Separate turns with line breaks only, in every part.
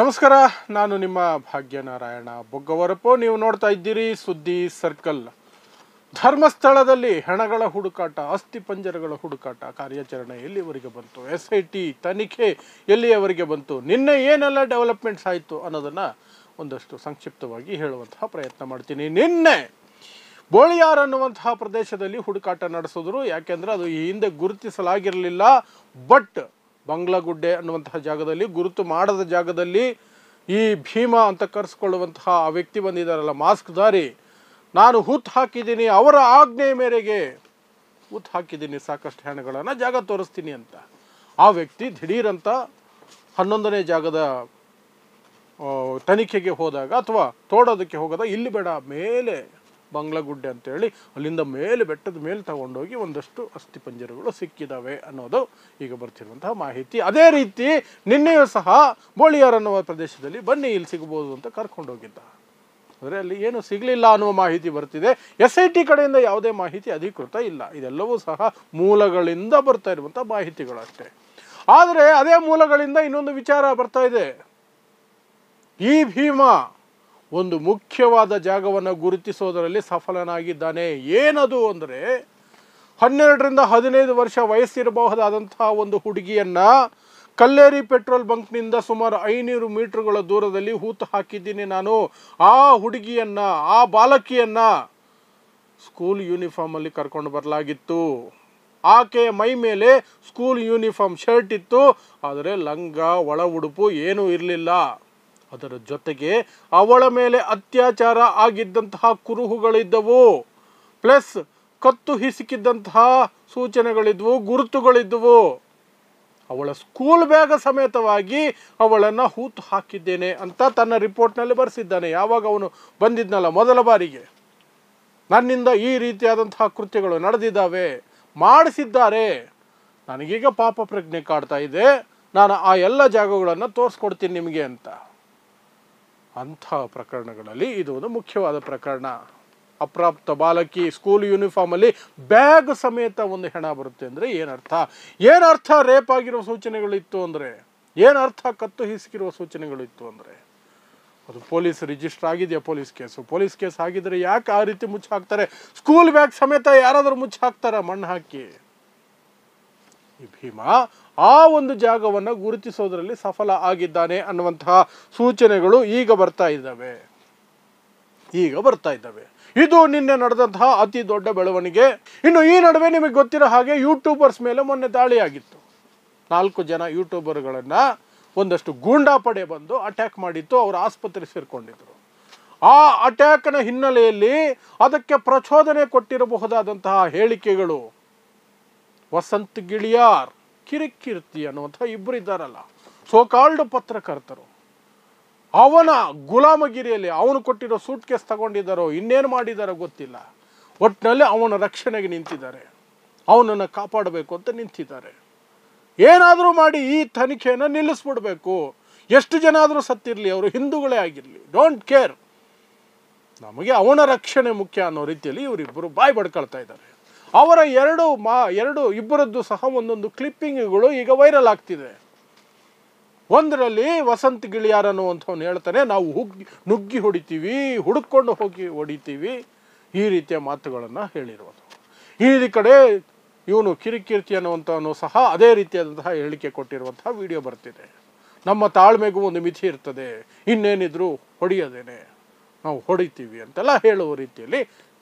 ನಮಸ್ಕಾರ, ನಾನು ನಿಮ್ಮ ಭಾಗ್ಯನಾರಾಯಣ ಬೊಗ್ಗವರಪು. ನೀವು ನೋಡ್ತಾ ಇದ್ದೀರಿ ಸುದ್ದಿ ಸರ್ಕಲ್. ಧರ್ಮಸ್ಥಳದಲ್ಲಿ ಹೆಣಗಳ ಹುಡುಕಾಟ, ಅಸ್ಥಿಪಂಜರಗಳ ಹುಡುಕಾಟ ಕಾರ್ಯಾಚರಣೆ ಎಲ್ಲಿವರೆಗೆ ಬಂತು? SIT ತನಿಖೆ ಎಲ್ಲಿಯವರೆಗೆ ಬಂತು? ನಿನ್ನೆ ಏನೆಲ್ಲ ಡೆವಲಪ್ಮೆಂಟ್ಸ್ ಆಯಿತು ಅನ್ನೋದನ್ನು ಒಂದಷ್ಟು ಸಂಕ್ಷಿಪ್ತವಾಗಿ ಹೇಳುವಂತಹ ಪ್ರಯತ್ನ ಮಾಡ್ತೀನಿ. ನಿನ್ನೆ ಬೋಳಿಯಾರ್ ಅನ್ನುವಂತಹ ಪ್ರದೇಶದಲ್ಲಿ ಹುಡುಕಾಟ ನಡೆಸಿದ್ರು. ಯಾಕೆಂದರೆ ಅದು ಈ ಹಿಂದೆ ಗುರುತಿಸಲಾಗಿರಲಿಲ್ಲ. ಬಟ್ ಬಂಗ್ಲಾಗುಡ್ಡೆ ಅನ್ನುವಂತಹ ಜಾಗದಲ್ಲಿ, ಗುರುತು ಮಾಡದ ಜಾಗದಲ್ಲಿ ಈ ಭೀಮಾ ಅಂತ ಕರೆಸ್ಕೊಳ್ಳುವಂತಹ ಆ ವ್ಯಕ್ತಿ ಬಂದಿದ್ದಾರಲ್ಲ, ಮಾಸ್ಕ್ ದಾರಿ, ನಾನು ಹುತ್ತು ಹಾಕಿದ್ದೀನಿ, ಅವರ ಆಜ್ಞೆ ಮೇರೆಗೆ ಹುತ್ತು ಹಾಕಿದ್ದೀನಿ ಸಾಕಷ್ಟು ಹೆಣಗಳನ್ನು, ಜಾಗ ತೋರಿಸ್ತೀನಿ ಅಂತ. ಆ ವ್ಯಕ್ತಿ ದಿಢೀರಂತ 11ನೇ ಜಾಗದ ತನಿಖೆಗೆ ಹೋದಾಗ ಅಥವಾ ತೋಡೋದಕ್ಕೆ ಹೋಗೋದಾಗ, ಇಲ್ಲಿ ಬೇಡ, ಮೇಲೆ ಬಂಗ್ಲಾಗುಡ್ಡೆ ಅಂತೇಳಿ ಅಲ್ಲಿಂದ ಮೇಲೆ ಬೆಟ್ಟದ ಮೇಲೆ ತಗೊಂಡೋಗಿ ಒಂದಷ್ಟು ಅಸ್ಥಿಪಂಜರಗಳು ಸಿಕ್ಕಿದ್ದಾವೆ ಅನ್ನೋದು ಈಗ ಬರ್ತಿರುವಂತಹ ಮಾಹಿತಿ. ಅದೇ ರೀತಿ ನಿನ್ನೆಯೂ ಸಹ ಬೋಳಿಯಾರ್ ಅನ್ನುವ ಪ್ರದೇಶದಲ್ಲಿ ಬನ್ನಿ ಇಲ್ಲಿ ಸಿಗ್ಬೋದು ಅಂತ ಕರ್ಕೊಂಡೋಗಿದ್ದ. ಅಂದರೆ ಅಲ್ಲಿ ಏನು ಸಿಗಲಿಲ್ಲ ಅನ್ನುವ ಮಾಹಿತಿ ಬರ್ತಿದೆ. SIT ಕಡೆಯಿಂದ ಯಾವುದೇ ಮಾಹಿತಿ ಅಧಿಕೃತ ಇಲ್ಲ. ಇದೆಲ್ಲವೂ ಸಹ ಮೂಲಗಳಿಂದ ಬರ್ತಾ ಇರುವಂಥ ಮಾಹಿತಿಗಳು ಅಷ್ಟೇ. ಆದರೆ ಅದೇ ಮೂಲಗಳಿಂದ ಇನ್ನೊಂದು ವಿಚಾರ ಬರ್ತಾ ಇದೆ. ಈ ಭೀಮಾ ಒಂದು ಮುಖ್ಯವಾದ ಜಾಗವನ್ನು ಗುರುತಿಸೋದರಲ್ಲಿ ಸಫಲನಾಗಿದ್ದಾನೆ. ಏನದು ಅಂದರೆ, 12ರಿಂದ 15 ವರ್ಷ ವಯಸ್ಸಿರಬಹುದಾದಂತಹ ಒಂದು ಹುಡುಗಿಯನ್ನು ಕಲ್ಲೇರಿ ಪೆಟ್ರೋಲ್ ಬಂಕ್ನಿಂದ ಸುಮಾರು 500 ಮೀಟರ್ಗಳ ದೂರದಲ್ಲಿ ಹೂತು ಹಾಕಿದ್ದೀನಿ ನಾನು. ಆ ಹುಡುಗಿಯನ್ನು, ಆ ಬಾಲಕಿಯನ್ನು ಸ್ಕೂಲ್ ಯೂನಿಫಾರ್ಮಲ್ಲಿ ಕರ್ಕೊಂಡು ಬರಲಾಗಿತ್ತು. ಆಕೆಯ ಮೈ ಮೇಲೆ ಸ್ಕೂಲ್ ಯೂನಿಫಾರ್ಮ್ ಶರ್ಟ್ ಇತ್ತು, ಆದರೆ ಲಂಗ, ಒಳ ಉಡುಪು ಏನೂ ಇರಲಿಲ್ಲ. ಅದರ ಜೊತೆಗೆ ಅವಳ ಮೇಲೆ ಅತ್ಯಾಚಾರ ಆಗಿದ್ದಂತಹ ಕುರುಹುಗಳಿದ್ದವು, ಪ್ಲಸ್ ಕತ್ತು ಹಿಸುಕಿದ್ದಂತಹ ಸೂಚನೆಗಳಿದ್ವು, ಗುರುತುಗಳಿದ್ದವು. ಅವಳ ಸ್ಕೂಲ್ ಬ್ಯಾಗ್ ಸಮೇತವಾಗಿ ಅವಳನ್ನು ಹೂತು ಹಾಕಿದ್ದೇನೆ ಅಂತ ತನ್ನ ರಿಪೋರ್ಟ್ನಲ್ಲಿ ಬರೆಸಿದ್ದಾನೆ. ಯಾವಾಗ ಅವನು ಬಂದಿದ್ನಲ್ಲ ಮೊದಲ ಬಾರಿಗೆ, ನನ್ನಿಂದ ಈ ರೀತಿಯಾದಂತಹ ಕೃತ್ಯಗಳು ನಡೆದಿದ್ದಾವೆ, ಮಾಡಿಸಿದ್ದಾರೆ, ನನಗೀಗ ಪಾಪ ಪ್ರಜ್ಞೆ ಕಾಡ್ತಾ ಇದೆ, ನಾನು ಆ ಎಲ್ಲ ಜಾಗಗಳನ್ನು ತೋರಿಸ್ಕೊಡ್ತೀನಿ ನಿಮಗೆ ಅಂತ. ಅಂಥ ಪ್ರಕರಣಗಳಲ್ಲಿ ಇದು ಒಂದು ಮುಖ್ಯವಾದ ಪ್ರಕರಣ. ಅಪ್ರಾಪ್ತ ಬಾಲಕಿ ಸ್ಕೂಲ್ ಯೂನಿಫಾರ್ಮಲ್ಲಿ ಬ್ಯಾಗ್ ಸಮೇತ ಒಂದು ಹೆಣ ಬರುತ್ತೆ ಅಂದರೆ ಏನರ್ಥ? ರೇಪ್ ಆಗಿರೋ ಸೂಚನೆಗಳಿತ್ತು ಅಂದರೆ ಏನರ್ಥ? ಕತ್ತು ಹಿಸುಕಿರುವ ಸೂಚನೆಗಳಿತ್ತು ಅಂದರೆ ಅದು ಪೊಲೀಸ್ ರಿಜಿಸ್ಟರ್ ಆಗಿದೆಯಾ? ಪೊಲೀಸ್ ಕೇಸ್ ಆಗಿದ್ರೆ ಯಾಕೆ ಆ ರೀತಿ ಮುಚ್ಚಿ ಹಾಕ್ತಾರೆ? ಸ್ಕೂಲ್ ಬ್ಯಾಗ್ ಸಮೇತ ಯಾರಾದರೂ ಮುಚ್ಚಿ ಹಾಕ್ತಾರ ಮಣ್ಣು ಹಾಕಿ? ಈ ಭೀಮಾ ಆ ಒಂದು ಜಾಗವನ್ನು ಗುರುತಿಸೋದ್ರಲ್ಲಿ ಸಫಲ ಆಗಿದ್ದಾನೆ ಅನ್ನುವಂತಹ ಸೂಚನೆಗಳು ಈಗ ಬರ್ತಾ ಇದ್ದಾವೆ. ಇದು ನಿನ್ನೆ ನಡೆದಂತಹ ಅತಿ ದೊಡ್ಡ ಬೆಳವಣಿಗೆ. ಇನ್ನು ಈ ನಡುವೆ ನಿಮಗೆ ಗೊತ್ತಿರೋ ಹಾಗೆ ಯೂಟ್ಯೂಬರ್ಸ್ ಮೇಲೆ ಮೊನ್ನೆ ದಾಳಿ ಆಗಿತ್ತು. 4 ಜನ ಯೂಟ್ಯೂಬರ್ಗಳನ್ನು ಒಂದಷ್ಟು ಗೂಂಡಾ ಪಡೆ ಬಂದು ಅಟ್ಯಾಕ್ ಮಾಡಿತ್ತು. ಅವರು ಆಸ್ಪತ್ರೆಗೆ ಸೇರಿಕೊಂಡಿದ್ರು. ಆ ಅಟ್ಯಾಕ್ನ ಹಿನ್ನೆಲೆಯಲ್ಲಿ ಅದಕ್ಕೆ ಪ್ರಚೋದನೆ ಕೊಟ್ಟಿರಬಹುದಾದಂತಹ ಹೇಳಿಕೆಗಳು, ವಸಂತ್ ಗಿಳಿಯಾರ್, ಕಿರಿಕೀರ್ತಿ ಅನ್ನುವಂಥ ಇಬ್ಬರು ಇದ್ದಾರಲ್ಲ, ಸೋಕಾಲ್ಡ್ ಪತ್ರಕರ್ತರು, ಅವನ ಗುಲಾಮಗಿರಿಯಲ್ಲಿ ಅವನು ಕೊಟ್ಟಿರೋ ಸೂಟ್ ಕೇಸ್ ತಗೊಂಡಿದ್ದಾರೋ ಇನ್ನೇನು ಮಾಡಿದಾರೋ ಗೊತ್ತಿಲ್ಲ, ಒಟ್ಟಿನಲ್ಲಿ ಅವನ ರಕ್ಷಣೆಗೆ ನಿಂತಿದ್ದಾರೆ, ಅವನನ್ನು ಕಾಪಾಡಬೇಕು ಅಂತ ನಿಂತಿದ್ದಾರೆ. ಏನಾದರೂ ಮಾಡಿ ಈ ತನಿಖೆಯನ್ನು ನಿಲ್ಲಿಸ್ಬಿಡ್ಬೇಕು. ಎಷ್ಟು ಜನ ಆದರೂ ಸತ್ತಿರಲಿ, ಅವರು ಹಿಂದೂಗಳೇ ಆಗಿರಲಿ, ಡೋಂಟ್ ಕೇರ್, ನಮಗೆ ಅವನ ರಕ್ಷಣೆ ಮುಖ್ಯ ಅನ್ನೋ ರೀತಿಯಲ್ಲಿ ಇವರಿಬ್ಬರು ಬಾಯಿ ಬಡ್ಕೊಳ್ತಾ ಇದ್ದಾರೆ. ಅವರ ಇಬ್ಬರದ್ದು ಸಹ ಒಂದೊಂದು ಕ್ಲಿಪ್ಪಿಂಗ್ಗಳು ಈಗ ವೈರಲ್ ಆಗ್ತಿದೆ. ಒಂದರಲ್ಲಿ ವಸಂತ್ ಗಿಳಿಯಾರ್ ಅನ್ನುವಂಥವ್ನು ಹೇಳ್ತಾನೆ, ನಾವು ನುಗ್ಗಿ ಹೊಡಿತೀವಿ, ಹುಡುಕೊಂಡು ಹೋಗಿ ಹೊಡಿತೀವಿ, ಈ ರೀತಿಯ ಮಾತುಗಳನ್ನು ಹೇಳಿರುವುದು. ಈ ಕಡೆ ಇವನು ಕಿರಿಕೀರ್ತಿ ಅನ್ನುವಂಥವನು ಸಹ ಅದೇ ರೀತಿಯಾದಂತಹ ಹೇಳಿಕೆ ಕೊಟ್ಟಿರುವಂತಹ ವಿಡಿಯೋ ಬರ್ತಿದೆ. ನಮ್ಮ ತಾಳ್ಮೆಗೂ ಒಂದು ಮಿತಿ ಇರ್ತದೆ, ಇನ್ನೇನಿದ್ರು ಹೊಡೆಯೋದೇನೆ, ನಾವು ಹೊಡಿತೀವಿ ಅಂತೆಲ್ಲ ಹೇಳುವ ರೀತಿಯಲ್ಲಿ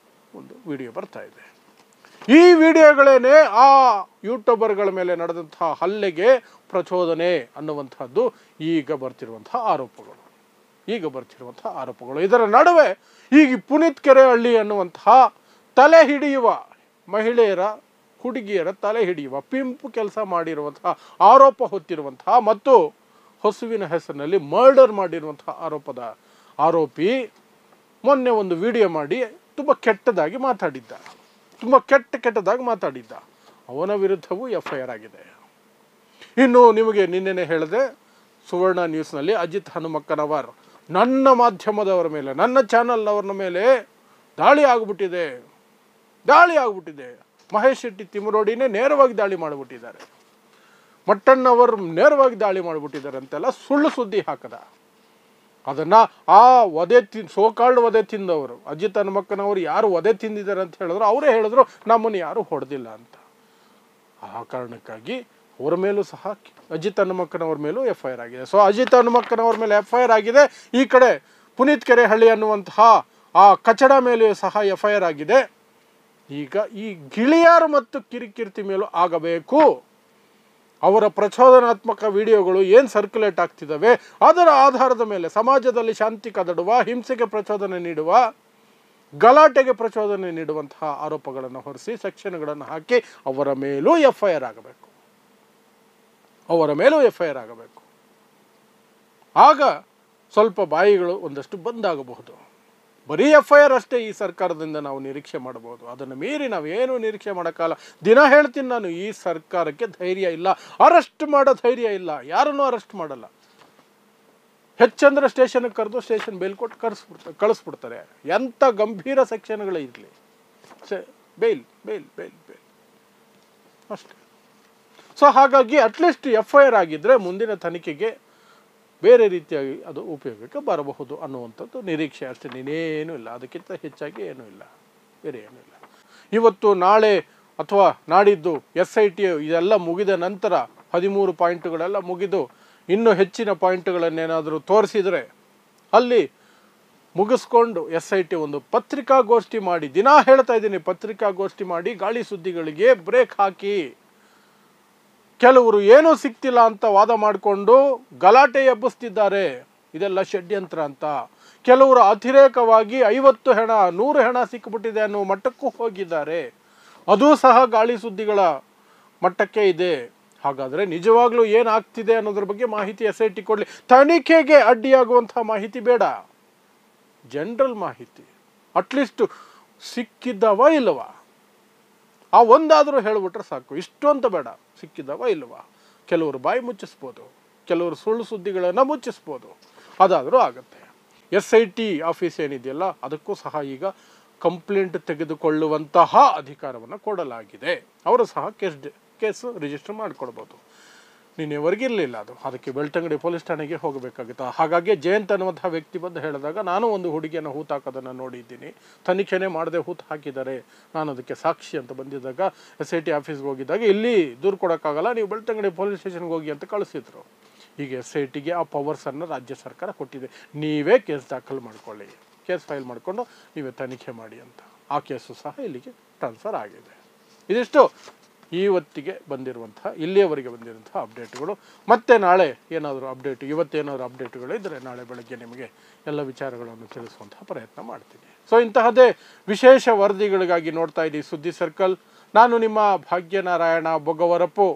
ಒಂದು ವಿಡಿಯೋ ಬರ್ತಾ ಇದೆ. ಈ ವಿಡಿಯೋಗಳೇನೆ ಆ ಯೂಟ್ಯೂಬರ್ಗಳ ಮೇಲೆ ನಡೆದಂತಹ ಹಲ್ಲೆಗೆ ಪ್ರಚೋದನೆ ಅನ್ನುವಂಥದ್ದು ಈಗ ಬರ್ತಿರುವಂತಹ ಆರೋಪಗಳು. ಇದರ ನಡುವೆ ಈಗ ಪುನೀತ್ ಕೆರೆಹಳ್ಳಿ ಅನ್ನುವಂತಹ ತಲೆ ಹಿಡಿಯುವ ಹುಡುಗಿಯರ ತಲೆ ಹಿಡಿಯುವ ಪಿಂಪ್ ಕೆಲಸ ಮಾಡಿರುವಂತಹ ಆರೋಪ ಹೊತ್ತಿರುವಂತಹ ಮತ್ತು ಹಸುವಿನ ಹೆಸರಿನಲ್ಲಿ ಮರ್ಡರ್ ಮಾಡಿರುವಂತಹ ಆರೋಪಿ ಮೊನ್ನೆ ಒಂದು ವಿಡಿಯೋ ಮಾಡಿ ತುಂಬ ಕೆಟ್ಟದಾಗಿ ಮಾತಾಡಿದ್ದ. ಅವನ ವಿರುದ್ಧವೂ FIR ಆಗಿದೆ. ಇನ್ನು ನಿಮಗೆ ನಿನ್ನೆನೆ ಹೇಳಿದೆ, ಸುವರ್ಣ ನ್ಯೂಸ್ನಲ್ಲಿ ಅಜಿತ್ ಹನುಮಕ್ಕನವರ್ ನನ್ನ ಮಾಧ್ಯಮದವರ ಮೇಲೆ, ನನ್ನ ಚಾನಲ್ನವರ ಮೇಲೆ ದಾಳಿ ಆಗಿಬಿಟ್ಟಿದೆ. ಮಹೇಶ್ ಶೆಟ್ಟಿ ತಿಮರೋಡಿನೇ ನೇರವಾಗಿ ದಾಳಿ ಮಾಡಿಬಿಟ್ಟಿದ್ದಾರೆ. ಮಟ್ಟಣ್ಣವರು ನೇರವಾಗಿ ದಾಳಿ ಮಾಡಿಬಿಟ್ಟಿದ್ದಾರೆ ಅಂತೆಲ್ಲ ಸುಳ್ಳು ಸುದ್ದಿ ಹಾಕದ. ಅದನ್ನು ಆ ಸೋಕಾಲ್ಡ್ ವಧೆ ತಿಂದವರು ಅಜಿತ್ ಹನುಮಕ್ಕನವರು ಯಾರು ವಧೆ ತಿಂದಿದ್ದಾರೆ ಅಂತ ಹೇಳಿದ್ರು ಅವರೇ ಹೇಳಿದ್ರು ನಮ್ಮನ್ನು ಯಾರು ಹೊಡೆದಿಲ್ಲ ಅಂತ. ಆ ಕಾರಣಕ್ಕಾಗಿ ಅವರ ಮೇಲೂ ಸಹ ಅಜಿತ್ ಹನುಮಕ್ಕನವ್ರ ಮೇಲೂ FIR ಆಗಿದೆ. ಸೊ ಅಜಿತ್ ಹನುಮಕ್ಕನವ್ರ ಮೇಲೆ FIR ಆಗಿದೆ. ಈ ಕಡೆ ಪುನೀತ್ ಕೆರೆಹಳ್ಳಿ ಅನ್ನುವಂತಹ ಆ ಕಚಡ ಮೇಲೆಯೂ ಸಹ FIR ಆಗಿದೆ. ಈಗ ಈ ಗಿಳಿಯಾರು ಮತ್ತು ಕಿರಿಕೀರ್ತಿ ಮೇಲೂ ಆಗಬೇಕು. ಅವರ ಪ್ರಚೋದನಾತ್ಮಕ ವಿಡಿಯೋಗಳು ಏನು ಸರ್ಕ್ಯುಲೇಟ್ ಆಗ್ತಿದ್ದಾವೆ ಅದರ ಆಧಾರದ ಮೇಲೆ ಸಮಾಜದಲ್ಲಿ ಶಾಂತಿ ಕದಡುವ, ಹಿಂಸೆಗೆ ಪ್ರಚೋದನೆ ನೀಡುವ, ಗಲಾಟೆಗೆ ಪ್ರಚೋದನೆ ನೀಡುವಂತಹ ಆರೋಪಗಳನ್ನು ಹೊರಿಸಿ ಸೆಕ್ಷನ್ಗಳನ್ನು ಹಾಕಿ ಅವರ ಮೇಲೂ FIR ಆಗಬೇಕು. ಅವರ ಮೇಲೂ FIR ಆಗಬೇಕು. ಆಗ ಸ್ವಲ್ಪ ಬಾಯಿಗಳು ಒಂದಷ್ಟು ಬಂದಾಗಬಹುದು. ಬರೀ FIR ಅಷ್ಟೇ ಈ ಸರ್ಕಾರದಿಂದ ನಾವು ನಿರೀಕ್ಷೆ ಮಾಡಬಹುದು. ಅದನ್ನು ಮೀರಿ ನಾವೇನು ನಿರೀಕ್ಷೆ ಮಾಡೋಕ್ಕಲ್ಲ. ದಿನ ಹೇಳ್ತೀನಿ ನಾನು, ಈ ಸರ್ಕಾರಕ್ಕೆ ಧೈರ್ಯ ಇಲ್ಲ, ಅರೆಸ್ಟ್ ಮಾಡೋ ಧೈರ್ಯ ಇಲ್ಲ, ಯಾರನ್ನೂ ಅರೆಸ್ಟ್ ಮಾಡಲ್ಲ. ಹೆಚ್ಚಂದ್ರೆ ಸ್ಟೇಷನ್ಗೆ ಕರೆದು ಸ್ಟೇಷನ್ ಬೇಲ್ ಕೊಟ್ಟು ಕಳಿಸ್ಬಿಡ್ತಾರೆ. ಎಂಥ ಗಂಭೀರ ಸೆಕ್ಷನ್ಗಳೇ ಇರಲಿ, ಬೇಲ್ ಬೇಲ್ ಬೇಲ್ ಬೇಲ್ ಅಷ್ಟೇ. ಸೊ ಹಾಗಾಗಿ ಅಟ್ಲೀಸ್ಟ್ FIR ಆಗಿದ್ದರೆ ಮುಂದಿನ ತನಿಖೆಗೆ ಬೇರೆ ರೀತಿಯಾಗಿ ಅದು ಉಪಯೋಗಕ್ಕೆ ಬರಬಹುದು ಅನ್ನುವಂಥದ್ದು ನಿರೀಕ್ಷೆ ಅಷ್ಟೇ, ಇನ್ನೇನೂ ಇಲ್ಲ. ಅದಕ್ಕಿಂತ ಹೆಚ್ಚಾಗಿ ಏನೂ ಇಲ್ಲ, ಬೇರೆ ಏನೂ ಇಲ್ಲ. ಇವತ್ತು ನಾಳೆ ಅಥವಾ ನಾಡಿದ್ದು SIT ಇದೆಲ್ಲ ಮುಗಿದ ನಂತರ 13 ಪಾಯಿಂಟ್ಗಳೆಲ್ಲ ಮುಗಿದು ಇನ್ನೂ ಹೆಚ್ಚಿನ ಪಾಯಿಂಟ್ಗಳನ್ನೇನಾದರೂ ತೋರಿಸಿದರೆ ಅಲ್ಲಿ ಮುಗಿಸ್ಕೊಂಡು SIT ಒಂದು ಪತ್ರಿಕಾಗೋಷ್ಠಿ ಮಾಡಿ, ದಿನ ಹೇಳ್ತಾ ಇದ್ದೀನಿ, ಪತ್ರಿಕಾಗೋಷ್ಠಿ ಮಾಡಿ ಗಾಳಿ ಸುದ್ದಿಗಳಿಗೆ ಬ್ರೇಕ್ ಹಾಕಿ, ಕೆಲವರು ಏನೂ ಸಿಕ್ತಿಲ್ಲ ಅಂತ ವಾದ ಮಾಡಿಕೊಂಡು ಗಲಾಟೆ ಎಬ್ಬಿಸ್ತಿದ್ದಾರೆ, ಇದೆಲ್ಲ ಷಡ್ಯಂತ್ರ ಅಂತ. ಕೆಲವರು ಅತಿರೇಕವಾಗಿ 50 ಹೆಣ 100 ಹೆಣ ಸಿಕ್ಕಿಬಿಟ್ಟಿದೆ ಅನ್ನೋ ಮಟ್ಟಕ್ಕೂ ಹೋಗಿದ್ದಾರೆ. ಅದೂ ಸಹ ಗಾಳಿ ಸುದ್ದಿಗಳ ಮಟ್ಟಕ್ಕೆ ಇದೆ. ಹಾಗಾದರೆ ನಿಜವಾಗ್ಲೂ ಏನಾಗ್ತಿದೆ ಅನ್ನೋದ್ರ ಬಗ್ಗೆ ಮಾಹಿತಿ SIT ಕೊಡಲಿ. ತನಿಖೆಗೆ ಅಡ್ಡಿಯಾಗುವಂಥ ಮಾಹಿತಿ ಬೇಡ, ಜನರಲ್ ಮಾಹಿತಿ. ಅಟ್ಲೀಸ್ಟ್ ಸಿಕ್ಕಿದ್ದವ ಇಲ್ಲವಾ ಆ ಒಂದಾದರೂ ಹೇಳಿಬಿಟ್ರೆ ಸಾಕು. ಇಷ್ಟು ಅಂತ ಬೇಡ, ಸಿಕ್ಕಿದ್ದವ ಇಲ್ಲವಾ. ಕೆಲವರು ಬಾಯಿ ಮುಚ್ಚಿಸ್ಬೋದು, ಕೆಲವರು ಸುಳ್ಳು ಸುದ್ದಿಗಳನ್ನು ಮುಚ್ಚಿಸ್ಬೋದು, ಅದಾದರೂ ಆಗುತ್ತೆ. SIT ಆಫೀಸ್ ಏನಿದೆಯಲ್ಲ ಅದಕ್ಕೂ ಸಹ ಈಗ ಕಂಪ್ಲೇಂಟ್ ತೆಗೆದುಕೊಳ್ಳುವಂತಹ ಅಧಿಕಾರವನ್ನು ಕೊಡಲಾಗಿದೆ. ಅವರು ಸಹ ಕೇಸು ರಿಜಿಸ್ಟರ್ ಮಾಡಿಕೊಡ್ಬೋದು. ನಿನ್ನೆವರೆಗಿರಲಿಲ್ಲ ಅದು, ಅದಕ್ಕೆ ಬೆಳ್ತಂಗಡಿ ಪೊಲೀಸ್ ಠಾಣೆಗೆ ಹೋಗಬೇಕಾಗುತ್ತೆ. ಹಾಗಾಗಿ ಜಯಂತ್ ಅನ್ನುವಂತಹ ವ್ಯಕ್ತಿ ಬಂದು ಹೇಳಿದಾಗ ನಾನು ಒಂದು ಹುಡುಗಿಯನ್ನು ಹೂತಾಕೋದನ್ನು ನೋಡಿದ್ದೀನಿ, ತನಿಖೆನೇ ಮಾಡದೆ ಹೂತು ಹಾಕಿದ್ದಾರೆ, ನಾನು ಅದಕ್ಕೆ ಸಾಕ್ಷಿ ಅಂತ ಬಂದಿದ್ದಾಗ SIT ಆಫೀಸ್ಗೆ ಹೋಗಿದ್ದಾಗ ಇಲ್ಲಿ ದೂರು ಕೊಡೋಕ್ಕಾಗಲ್ಲ, ನೀವು ಬೆಳ್ತಂಗಡಿ ಪೊಲೀಸ್ ಸ್ಟೇಷನ್ಗೆ ಹೋಗಿ ಅಂತ ಕಳಿಸಿದ್ರು. ಈಗ SITಗೆ ಆ ಪವರ್ಸನ್ನು ರಾಜ್ಯ ಸರ್ಕಾರ ಕೊಟ್ಟಿದೆ. ನೀವೇ ಕೇಸ್ ದಾಖಲು ಮಾಡ್ಕೊಳ್ಳಿ, ಕೇಸ್ ಫೈಲ್ ಮಾಡಿಕೊಂಡು ನೀವೇ ತನಿಖೆ ಮಾಡಿ ಅಂತ. ಆ ಕೇಸು ಸಹ ಇಲ್ಲಿಗೆ ಟ್ರಾನ್ಸ್ಫರ್ ಆಗಿದೆ. ಇದಿಷ್ಟು ಇವತ್ತಿಗೆ ಬಂದಿರುವಂತಹ, ಇಲ್ಲಿಯವರೆಗೆ ಬಂದಿರುವಂತಹ ಅಪ್ಡೇಟ್ಗಳು. ಮತ್ತೆ ನಾಳೆ ಏನಾದರೂ ಅಪ್ಡೇಟ್, ಇವತ್ತೇನಾದರೂ ಅಪ್ಡೇಟ್ಗಳು ಇದ್ದರೆ ನಾಳೆ ಬೆಳಗ್ಗೆ ನಿಮಗೆ ಎಲ್ಲ ವಿಚಾರಗಳನ್ನು ತಿಳಿಸುವಂತಹ ಪ್ರಯತ್ನ ಮಾಡ್ತೀನಿ. ಸೊ ಇಂತಹದೇ ವಿಶೇಷ ವರದಿಗಳಿಗಾಗಿ ನೋಡ್ತಾ ಇದ್ದೀವಿ ಸುದ್ದಿ ಸರ್ಕಲ್. ನಾನು ನಿಮ್ಮ ಭಾಗ್ಯನಾರಾಯಣ ಬೊಗವರಪು.